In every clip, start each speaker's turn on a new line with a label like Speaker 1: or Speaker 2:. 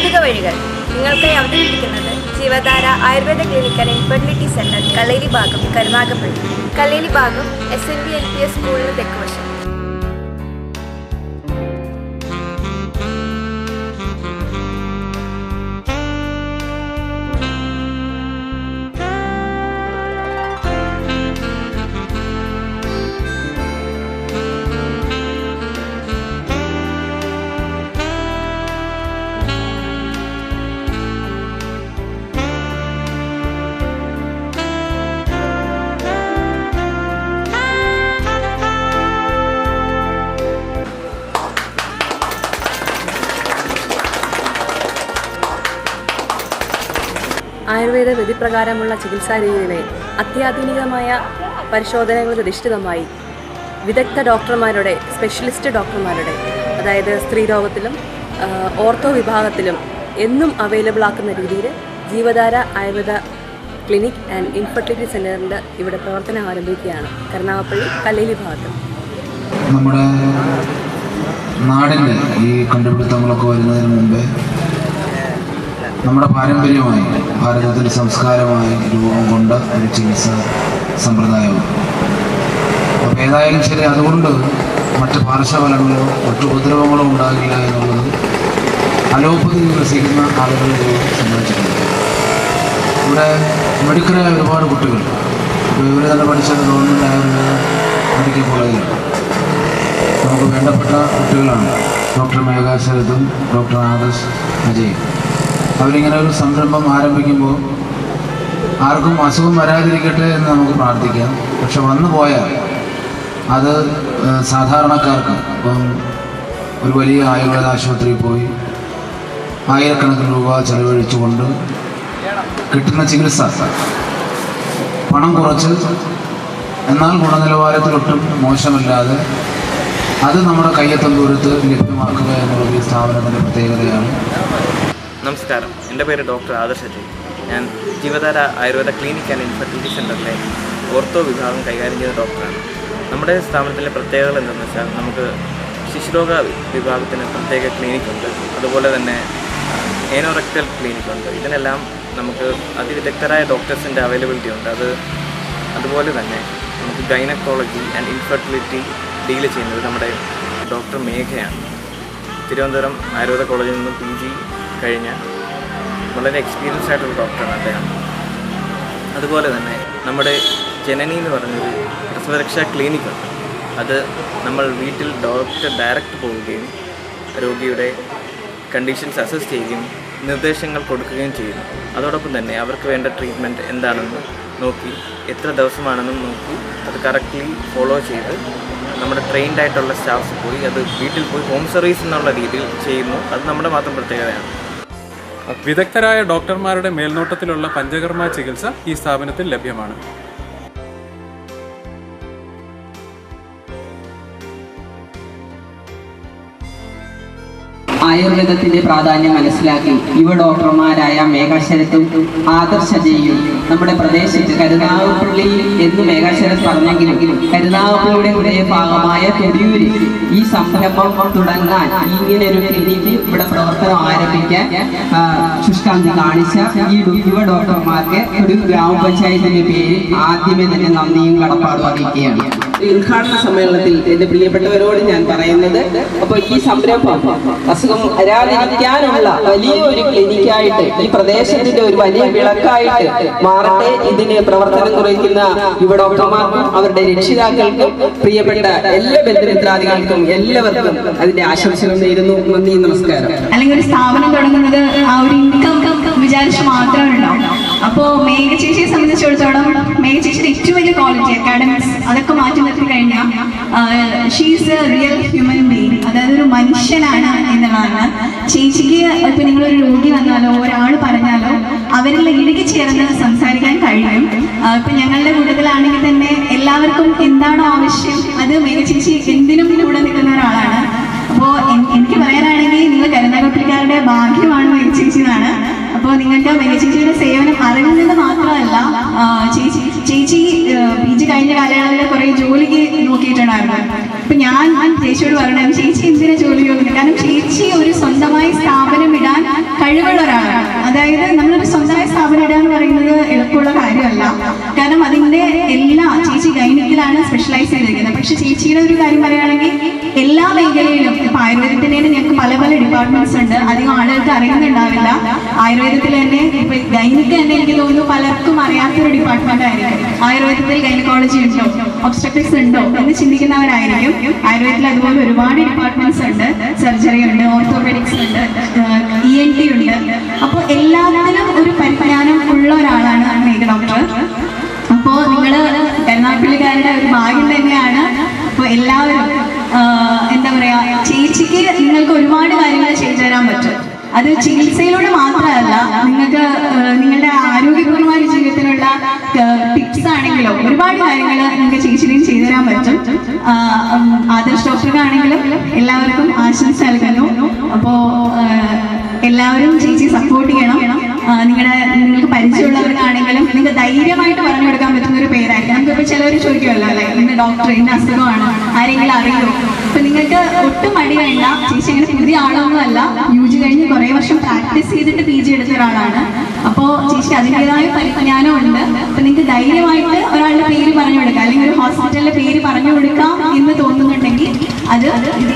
Speaker 1: കൗതുക വഴികൾ നിങ്ങൾക്കായി അവതരിപ്പിക്കുന്നത് Jeevadhara Ayurveda clinic and infertility centre Kalleli ഭാഗം കരുനാഗപ്പള്ളി. കല്ലേലി ഭാഗം SNB LPS സ്കൂളിന് തെക്കുവശം.
Speaker 2: ആയുർവേദ വിധിപ്രകാരമുള്ള ചികിത്സാ രീതികളെ അത്യാധുനികമായ പരിശോധനകളിൽ അധിഷ്ഠിതമായി വിദഗ്ധ ഡോക്ടർമാരുടെ, സ്പെഷ്യലിസ്റ്റ് ഡോക്ടർമാരുടെ, അതായത് സ്ത്രീരോഗത്തിലും ഓർത്തോ വിഭാഗത്തിലും എന്നും അവൈലബിൾ ആക്കുന്ന രീതിയിൽ ജീവധാര ആയുർവേദ ക്ലിനിക് ആൻഡ് ഇൻഫെർട്ടിലിറ്റി സെൻ്ററിൻ്റെ ഇവിടെ പ്രവർത്തനം ആരംഭിക്കുകയാണ്. കരുനാഗപ്പള്ളി കല്ലേലി ഭാഗത്ത്.
Speaker 3: നമ്മുടെ നാടിൻ്റെ ഈ കണ്ടുപിടുത്തങ്ങളൊക്കെ വരുന്നതിന് മുമ്പേ നമ്മുടെ പാരമ്പര്യമായി ഭാരതത്തിൻ്റെ സംസ്കാരമായി രൂപം കൊണ്ട ഒരു ചികിത്സാ സമ്പ്രദായവും. അപ്പോൾ ഏതായാലും ശരി, അതുകൊണ്ട് മറ്റ് പാർശ്വഫലങ്ങളോ മറ്റു ഉപദ്രവങ്ങളോ ഉണ്ടാകില്ല എന്നുള്ളത് അലോപ്പതി ചികിത്സിക്കുന്ന ആളുകളുടെ സംബന്ധിച്ചിട്ടുണ്ട്. ഇവിടെ മെഡിക്കലായ ഒരുപാട് കുട്ടികൾ, ഇപ്പോൾ ഇവർ തന്നെ പഠിച്ചത് ഗവൺമെൻറ് ആയുർവേദ മെഡിക്കൽ കോളേജിലാണ്. നമുക്ക് വേണ്ടപ്പെട്ട കുട്ടികളാണ് ഡോക്ടർ മേഘ ശരതും ഡോക്ടർ ആദർശ് അജയ്. അവരിങ്ങനെ ഒരു സംരംഭം ആരംഭിക്കുമ്പോൾ ആർക്കും അസുഖം വരാതിരിക്കട്ടെ എന്ന് നമുക്ക് പ്രാർത്ഥിക്കാം. പക്ഷെ വന്നു പോയാൽ അത് സാധാരണക്കാർക്ക്, ഇപ്പം ഒരു വലിയ ആയുർവേദ ആശുപത്രിയിൽ പോയി ആയിരക്കണക്കിന് രൂപ ചെലവഴിച്ചുകൊണ്ട് കിട്ടുന്ന ചികിത്സ പണം കുറച്ച് എന്നാൽ ഗുണനിലവാരത്തിലൊട്ടും മോശമല്ലാതെ അത് നമ്മുടെ കയ്യെത്തും ദൂരത്ത് ലഭ്യമാക്കുക എന്നുള്ളത് ഈ സ്ഥാപനത്തിൻ്റെ പ്രത്യേകതയാണ്.
Speaker 4: നമസ്കാരം, എൻ്റെ പേര് ഡോക്ടർ ആദർശ് അജയ്. ഞാൻ Jeevadhara Ayurveda clinic and infertility സെൻ്ററിലെ ഓർത്തോ വിഭാഗം കൈകാര്യം ചെയ്യുന്ന ഡോക്ടറാണ്. നമ്മുടെ സ്ഥാപനത്തിലെ പ്രത്യേകതകൾ എന്താണെന്ന് വെച്ചാൽ, നമുക്ക് ശിശുരോഗ വിഭാഗത്തിന് പ്രത്യേക ക്ലിനിക്കുണ്ട്, അതുപോലെ തന്നെ ഏനോറെക്ടൽ ക്ലിനിക്കുണ്ട്. ഇതിനെല്ലാം നമുക്ക് അതിവിദഗ്ധരായ ഡോക്ടേഴ്സിൻ്റെ അവൈലബിലിറ്റി ഉണ്ട്. അതുപോലെ തന്നെ നമുക്ക് ഗൈനക്കോളജി ആൻഡ് ഇൻഫെർട്ടിലിറ്റി ഡീൽ ചെയ്യുന്നത് നമ്മുടെ ഡോക്ടർ മേഘയാണ്. തിരുവനന്തപുരം ആയുർവേദ കോളേജിൽ നിന്ന് PG കഴിഞ്ഞ വളരെ എക്സ്പീരിയൻസ് ആയിട്ടുള്ള ഡോക്ടറാണ് അദ്ദേഹം. അതുപോലെ തന്നെ നമ്മുടെ ജനനി എന്ന് പറഞ്ഞൊരു പ്രസവരക്ഷാ ക്ലിനിക്കുണ്ട്. അത് നമ്മൾ വീട്ടിൽ ഡോക്ടർ ഡയറക്റ്റ് പോവുകയും രോഗിയുടെ കണ്ടീഷൻസ് അസസ് ചെയ്യുകയും നിർദ്ദേശങ്ങൾ കൊടുക്കുകയും ചെയ്യുന്നു. അതോടൊപ്പം തന്നെ അവർക്ക് വേണ്ട ട്രീറ്റ്മെൻറ്റ് എന്താണെന്ന് നോക്കി, എത്ര ദിവസമാണെന്നും നോക്കി അത് കറക്റ്റ്ലി ഫോളോ ചെയ്ത് നമ്മുടെ ട്രെയിൻഡ് ആയിട്ടുള്ള സ്റ്റാഫ്സ് പോയി അത് വീട്ടിൽ പോയി ഹോം സർവീസ് എന്നുള്ള രീതിയിൽ ചെയ്യുന്നു. അത് നമ്മുടെ മാത്രം പ്രത്യേകതയാണ്.
Speaker 5: വിദഗ്ധരായ ഡോക്ടർമാരുടെ മേൽനോട്ടത്തിലുള്ള പഞ്ചകർമ്മ ചികിത്സ ഈ സ്ഥാപനത്തിൽ ലഭ്യമാണ്.
Speaker 6: ആയുർവേദത്തിന്റെ പ്രാധാന്യം മനസ്സിലാക്കി യുവ ഡോക്ടർമാരായ മേഘാശരത്തും ആദർശ് അജയും നമ്മുടെ പ്രദേശത്ത് കരുനാഗപ്പള്ളി എന്ന് മേഘാശരത്ത് പറഞ്ഞെങ്കിലും കരുനാഗപ്പള്ളിയുടെ ഹൃദയഭാഗമായ തൊടിയൂര് ഈ സംരംഭം തുടങ്ങാൻ, ഇങ്ങനെ ഒരു ക്ലിനിക്ക് ഇവിടെ പ്രവർത്തനം ആരംഭിക്കാൻ ശുഷ്കാന്തി കാണിച്ച ഈ യുവ ഡോക്ടർമാർക്ക് തൊടിയൂർ ഗ്രാമപഞ്ചായത്തിന്റെ പേരിൽ ആദ്യമേ തന്നെ നന്ദിയും കടപ്പാടും അറിയിക്കുകയാണ്. ഉദ്ഘാടന സമ്മേളനത്തിൽ എൻ്റെ പ്രിയപ്പെട്ടവരോട് ഞാൻ പറയുന്നത്, അപ്പോൾ ഈ സംരംഭം അസുഖം വരാതിരിക്കാനുള്ള വലിയ ഒരു ക്ലിനിക്കായിട്ട് ഈ പ്രദേശത്തിന്റെ ഒരു വലിയ വിളക്കായിട്ട് മാറട്ടെ. ഇതിന് പ്രവർത്തനം കുറയ്ക്കുന്ന യുവ ഡോക്ടർമാർക്കും അവരുടെ രക്ഷിതാക്കൾക്കും പ്രിയപ്പെട്ട എല്ലാ ബന്ധുമിത്രാദികൾക്കും എല്ലാവർക്കും അതിന്റെ ആശംസകൾ നേരുന്നു. നന്ദി, നമസ്കാരം.
Speaker 7: അല്ലെങ്കിൽ ഒരു സ്ഥാപനം തുടങ്ങുന്നത് ആ ഒരു ഇൻകം വിചാരിച്ച് മാത്രമേ ഉണ്ടാവും. അപ്പോൾ മേഘ ചേച്ചിയെ സംബന്ധിച്ചിടത്തോളം മേഘ ചേച്ചിയുടെ ഏറ്റവും വലിയ ക്വാളിറ്റി അക്കാഡമിക്സ് അതൊക്കെ മാറ്റി നിർത്തി കഴിഞ്ഞാൽ she's A real human being, അതായത് ഒരു മനുഷ്യനാണ് എന്നുള്ളതാണ്. ചേച്ചിക്ക് ഇപ്പം നിങ്ങളൊരു രോഗി വന്നാലോ ഒരാൾ പറഞ്ഞാലോ അവരിൽ ഇടുക്കി ചേർന്ന് സംസാരിക്കാൻ കഴിയും. ഇപ്പം ഞങ്ങളുടെ കൂട്ടത്തിലാണെങ്കിൽ തന്നെ എല്ലാവർക്കും എന്താണോ ആവശ്യം അത് മേഘ ചേച്ചി എന്തിനും കൂടെ നിൽക്കുന്ന ഒരാളാണ്. അപ്പോൾ എനിക്ക് പറയാനാണെങ്കിൽ നിങ്ങൾ കരുനാഗപ്പള്ളിക്കാരുടെ ഭാഗ്യമാണ് മേഘ ചേച്ചി എന്നാണ്. അപ്പോൾ നിങ്ങൾക്ക് മേഘ ചേച്ചിയുടെ സേവനം അറിയുന്നത് മാത്രമല്ല, ചേച്ചി PG കഴിഞ്ഞ കാലയളവിൽ കുറേ ജോലിക്ക് നോക്കിയിട്ടുണ്ടായിരുന്നു. അപ്പം ഞാൻ ചേച്ചിയോട് പറയണത് ചേച്ചി എന്തിനാ ജോലി നോക്കുന്നത്? കാരണം ചേച്ചി ഒരു സ്വന്തമായി സ്ഥാപനം ഇടാൻ കഴിവുള്ള ഒരാളാണ്. അതായത് നമ്മളൊരു സ്വന്തമായ സ്ഥാപനം ഇടുക എന്ന് പറയുന്നത് എളുപ്പമുള്ള കാര്യമല്ല. കാരണം അതിൻ്റെ ചേച്ചി ഗൈനിക്കിലാണ് സ്പെഷ്യലൈസ് ചെയ്തിരിക്കുന്നത്. പക്ഷെ ചേച്ചിയുടെ ഒരു കാര്യം പറയുകയാണെങ്കിൽ എല്ലാ മേഖലയിലും ഇപ്പം ആയുർവേദത്തിൽ തന്നെ ഞങ്ങൾക്ക് പല പല ഡിപ്പാർട്ട്മെന്റ്സ് ഉണ്ട്. അധികം ആളുകൾക്ക് അറിയുന്നുണ്ടാവില്ല. ആയുർവേദത്തിൽ തന്നെ ഇപ്പൊ ഗൈനിക്ക് തന്നെ എനിക്ക് തോന്നുന്നു പലർക്കും അറിയാത്തൊരു ഡിപ്പാർട്ട്മെന്റ് ആയിരിക്കും. ആയുർവേദത്തിൽ ഗൈനക്കോളജി ഉണ്ടോ, ഒബ്സ്റ്ററ്റിക്സ് ഉണ്ടോ എന്ന് ചിന്തിക്കുന്നവരായിരിക്കും. ആയുർവേദത്തിൽ അതുപോലെ ഒരുപാട് ഡിപ്പാർട്ട്മെന്റ്സ് ഉണ്ട്. സർജറി ഉണ്ട്, ഓർത്തോപെഡിക്സ് ഉണ്ട്, ENT ഉണ്ട്. അപ്പോൾ എല്ലാത്തിനും ഒരു പരിജ്ഞാനം ഉള്ള ഒരാളാണ് മേഘ ഡോക്ടർ. അപ്പോൾ നിങ്ങൾ കരുനാഗപ്പള്ളിക്കാരുടെ ഒരു ഭാഗ്യം തന്നെയാണ്. അപ്പോൾ എല്ലാവരും എന്താ പറയാ, ചേച്ചിക്ക് നിങ്ങൾക്ക് ഒരുപാട് കാര്യങ്ങൾ ചെയ്തു തരാൻ പറ്റും. അത് ചികിത്സയിലൂടെ മാത്രമല്ല, നിങ്ങൾക്ക് നിങ്ങളുടെ ആരോഗ്യപൂർണമായ ജീവിതത്തിനുള്ള ടിപ്സ് ആണെങ്കിലും ഒരുപാട് കാര്യങ്ങൾ നിങ്ങൾക്ക് ചേച്ചിയും ചെയ്തു തരാൻ പറ്റും. ആദർശ് ഡോക്ടർക്കാണെങ്കിലും എല്ലാവർക്കും ആശംസ നൽകുന്നു. അപ്പോൾ എല്ലാവരും ചേച്ചി സപ്പോർട്ട് ചെയ്യണം. നിങ്ങൾക്ക് പരിചയമുള്ളവർക്കാണെങ്കിലും നിങ്ങൾക്ക് ധൈര്യമായിട്ട് പറഞ്ഞു കൊടുക്കാൻ പറ്റുന്ന ഒരു പേരായിരിക്കും. നമുക്കിപ്പോൾ ചിലവർ ചോദിക്കുമല്ലോ, അല്ലെ ഇന്ന് ഡോക്ടർ ഇന്ന അസുഖമാണ്, ആരെങ്കിലും അറിയുമോ? അപ്പൊ നിങ്ങൾക്ക് ഒട്ടും മടി വേണ്ട. ചേച്ചി അങ്ങനെ പുതിയ ആളൊന്നുമല്ല. UG കഴിഞ്ഞ് കുറേ വർഷം പ്രാക്ടീസ് ചെയ്തിട്ട് PG എടുത്ത ഒരാളാണ്. അപ്പോൾ ചേച്ചി അതിൻ്റെതായ പരിജ്ഞാനമുണ്ട്. അപ്പൊ നിങ്ങൾക്ക് ധൈര്യമായിട്ട് ഒരാളുടെ പേര് പറഞ്ഞു കൊടുക്കാം, അല്ലെങ്കിൽ ഒരു ഹോസ്പിറ്റലിന്റെ പേര് പറഞ്ഞു കൊടുക്കാം എന്ന് തോന്നുന്നുണ്ടെങ്കിൽ അത്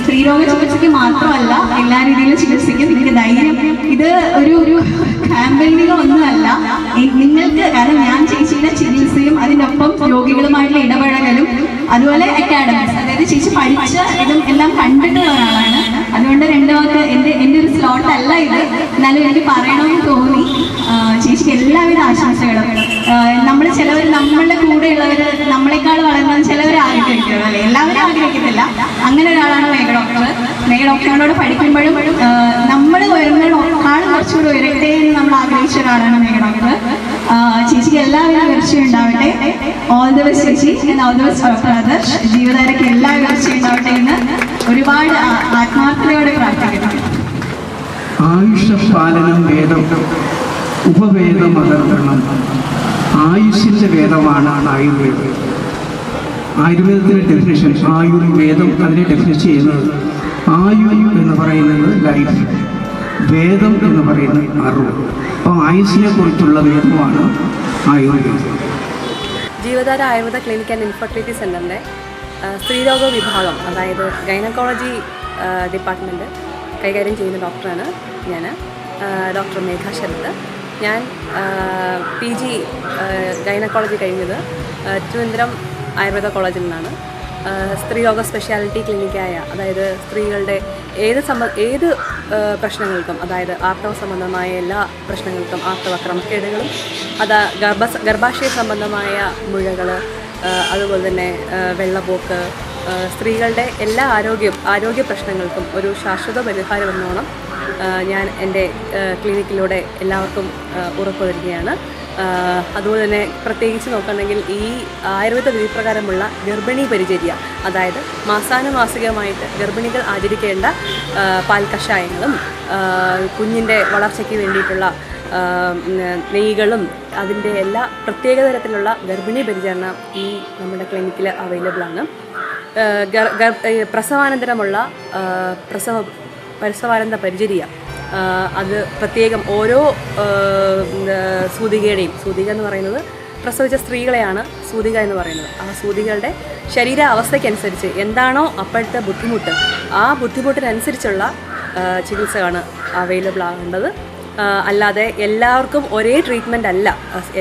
Speaker 7: സ്ത്രീരോഗ ചികിത്സയ്ക്ക് മാത്രമല്ല, എല്ലാ രീതിയിലും ചികിത്സയ്ക്കും നിങ്ങൾക്ക് ധൈര്യം. ഇത് ഒരു ക്യാമ്പയിനിങ്ങോ ഒന്നുമല്ല. നിങ്ങൾക്ക്, കാരണം ഞാൻ ചേച്ചിയുടെ ചികിത്സയും അതിനൊപ്പം രോഗികളുമായിട്ടുള്ള ഇടപഴകലും അതുപോലെ അക്കാഡമിക്സ്, അതായത് ചേച്ചി പഠിച്ച ഇതും എല്ലാം കണ്ടിട്ടുള്ള ഒരാളാണ്. അതുകൊണ്ട് രണ്ടു വാക്ക് എൻ്റെ ഒരു സ്ലോട്ട് അല്ല ഇത്, എന്നാലും എനിക്ക് പറയണമെന്ന് തോന്നി. ചേച്ചിക്ക് എല്ലാവിധ ആശംസകളും. നമ്മൾ ചിലവർ നമ്മളുടെ കൂടെയുള്ളവർ നമ്മളെക്കാൾ വളർന്നത് ചിലവർ ആഗ്രഹിക്കുന്നത്, അല്ലെ എല്ലാവരും ആഗ്രഹിക്കുന്നില്ല. അങ്ങനെ ഒരാളാണ് മേഘ ഡോക്ടർ. മേഘ ഡോക്ടറിനോട് പഠിക്കുമ്പോഴും നമ്മൾ വരുമ്പോഴേക്കാൾ കുറച്ചുകൂടി ഉയരട്ടെ എന്ന് നമ്മൾ ആഗ്രഹിച്ച ഒരാളാണ് മേഘ ഡോക്ടർ. ചേച്ചിക്ക് എല്ലാവിധ ഉയർച്ചയും ഉണ്ടാവട്ടെ. ഓൾ ദി ബെസ്റ്റ് ചേച്ചി, all the best doctor Adarsh. ജീവിതകാരയ്ക്ക് എല്ലാ ഉയർച്ചയും ഉണ്ടാവട്ടെ എന്ന് ഒരുപാട് ആത്മാർത്ഥതയോടെ പ്രാർത്ഥിക്കുന്നു.
Speaker 8: ആയുഷ പാലനം വേദം, ഉപവേദമകർണം. ആയുഷിൻ്റെ വേദമാണ് ആയുർവേദം. ആയുർവേദത്തിൻ്റെ ഡെഫിനേഷൻ, ആയുർവേദം അതിനെ ഡെഫിനിഷൻ ചെയ്യുന്നത്, ആയു എന്ന് പറയുന്നത് ലൈഫ്, വേദം എന്ന് പറയുന്നത് അറിവ്. അപ്പോൾ ആയുഷിനെ കുറിച്ചുള്ള വേദമാണ് ആയുർവേദം.
Speaker 2: ജീവധാര ആയുർവേദ ക്ലിനിക് ആൻഡ് ഇൻഫെർട്ടിലിറ്റി സെൻ്ററിൻ്റെ സ്ത്രീരോഗ വിഭാഗം, അതായത് ഗൈനക്കോളജി ഡിപ്പാർട്ട്മെൻറ്റ് കൈകാര്യം ചെയ്യുന്ന ഡോക്ടറാണ് ഞാൻ, ഡോക്ടർ മേഘ ശരത്. ഞാൻ PG ഗൈനക്കോളജി കഴിഞ്ഞത് തിരുവനന്തപുരം ആയുർവേദ കോളേജിൽ നിന്നാണ്. സ്ത്രീരോഗ സ്പെഷ്യാലിറ്റി ക്ലിനിക്കായ, അതായത് സ്ത്രീകളുടെ ഏത് പ്രശ്നങ്ങൾക്കും, അതായത് ആർത്തവ സംബന്ധമായ എല്ലാ പ്രശ്നങ്ങൾക്കും, ആർത്തവ ക്രമക്കേടുകളും, ഗർഭാശയ സംബന്ധമായ മുഴകൾ, അതുപോലെ തന്നെ വെള്ളപ്പോക്ക്, സ്ത്രീകളുടെ എല്ലാ ആരോഗ്യ പ്രശ്നങ്ങൾക്കും ഒരു ശാശ്വത പരിഹാരം എന്നോണം ഞാൻ എൻ്റെ ക്ലിനിക്കിലൂടെ എല്ലാവർക്കും ഉറപ്പുവരുത്തുകയാണ്. അതുപോലെ തന്നെ പ്രത്യേകിച്ച് നോക്കുകയാണെങ്കിൽ ഈ ആയുർവേദ വിധിപ്രകാരമുള്ള ഗർഭിണി പരിചര്യ, അതായത് മാസാനുമാസികമായിട്ട് ഗർഭിണികൾ ആചരിക്കേണ്ട പാൽ കഷായങ്ങളും കുഞ്ഞിൻ്റെ വളർച്ചയ്ക്ക് വേണ്ടിയിട്ടുള്ള നെയ്കളും അതിൻ്റെ എല്ലാ പ്രത്യേക തരത്തിലുള്ള ഗർഭിണി പരിചരണം ഈ നമ്മുടെ ക്ലിനിക്കിൽ അവൈലബിൾ ആണ്. പ്രസവാനന്തരമുള്ള പ്രസവാനന്ത പരിചര്യ, അത് പ്രത്യേകം ഓരോ സൂതിക എന്ന് പറയുന്നത് പ്രസവിച്ച സ്ത്രീകളെയാണ് സൂതിക എന്ന് പറയുന്നത്. ആ സൂതികളുടെ ശരീര അവസ്ഥയ്ക്കനുസരിച്ച് എന്താണോ അപ്പോഴത്തെ ബുദ്ധിമുട്ട്, ആ ബുദ്ധിമുട്ടിനനുസരിച്ചുള്ള ചികിത്സയാണ് അവൈലബിൾ ആകേണ്ടത്. അല്ലാതെ എല്ലാവർക്കും ഒരേ ട്രീറ്റ്മെൻ്റ് അല്ല,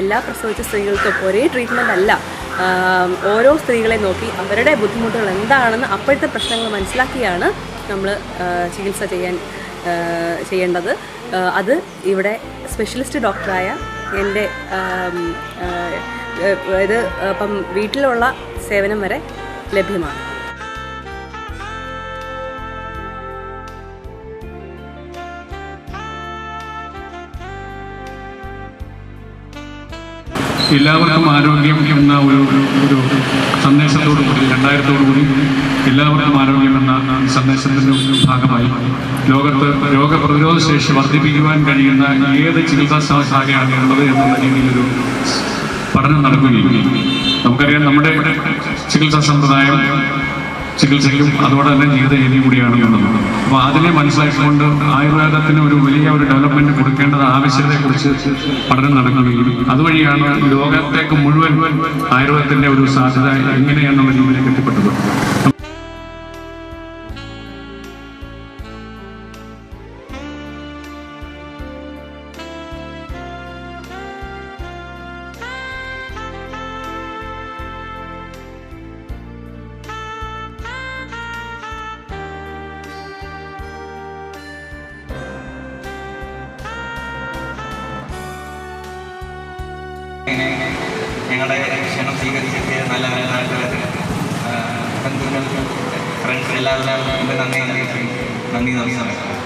Speaker 2: എല്ലാ പ്രസവിച്ച സ്ത്രീകൾക്കും ഒരേ ട്രീറ്റ്മെൻ്റ് അല്ല. ഓരോ സ്ത്രീകളെ നോക്കി അവരുടെ ബുദ്ധിമുട്ടുകൾ എന്താണെന്ന് അപ്പോഴത്തെ പ്രശ്നങ്ങൾ മനസ്സിലാക്കിയാണ് നമ്മൾ ചികിത്സ ചെയ്യേണ്ടത്. അത് ഇവിടെ സ്പെഷ്യലിസ്റ്റ് ഡോക്ടറായ എൻ്റെ ഇപ്പം വീട്ടിലുള്ള സേവനം വരെ ലഭ്യമാണ്.
Speaker 9: എല്ലാവർക്കും ആരോഗ്യം എന്ന ഒരു സന്ദേശത്തോടു കൂടി 2000 എല്ലാവർക്കും ആരോഗ്യം എന്ന സന്ദേശത്തിൻ്റെ ഭാഗമായി ലോകത്ത് രോഗപ്രതിരോധ ശേഷി വർദ്ധിപ്പിക്കുവാൻ കഴിയുന്ന ഏത് ചികിത്സാ ശാഖയാണ് ഉള്ളത് എന്നുള്ള രീതിയിലൊരു പഠനം നടക്കുകയും, നമുക്കറിയാം നമ്മുടെ ചികിത്സാ സമ്പ്രദായം ചികിത്സയ്ക്കും അതോടെ തന്നെ ജീവിത രീതിയും കൂടിയാണ് എന്നുള്ളത്. അപ്പോൾ അതിനെ മനസ്സിലാക്കിക്കൊണ്ട് ആയുർവേദത്തിന് ഒരു വലിയ ഒരു ഡെവലപ്മെന്റ് കൊടുക്കേണ്ടത് ആവശ്യകതയെക്കുറിച്ച് പഠനം നടക്കുകയും അതുവഴിയാണ് ലോകത്തേക്ക് മുഴുവൻ ആയുർവേദത്തിന്റെ ഒരു സാധ്യത എങ്ങനെയാണെന്നുള്ള രീതിയിലേക്ക് എത്തിപ്പെട്ടത്.
Speaker 4: ഞങ്ങളുടെ ക്ഷണം സ്വീകരിച്ചിട്ട് നല്ല നാട്ടുകാർ, ബന്ധുക്കൾ, ഫ്രണ്ട്സ് എല്ലാവരും നന്ദി നമസ്കാരം.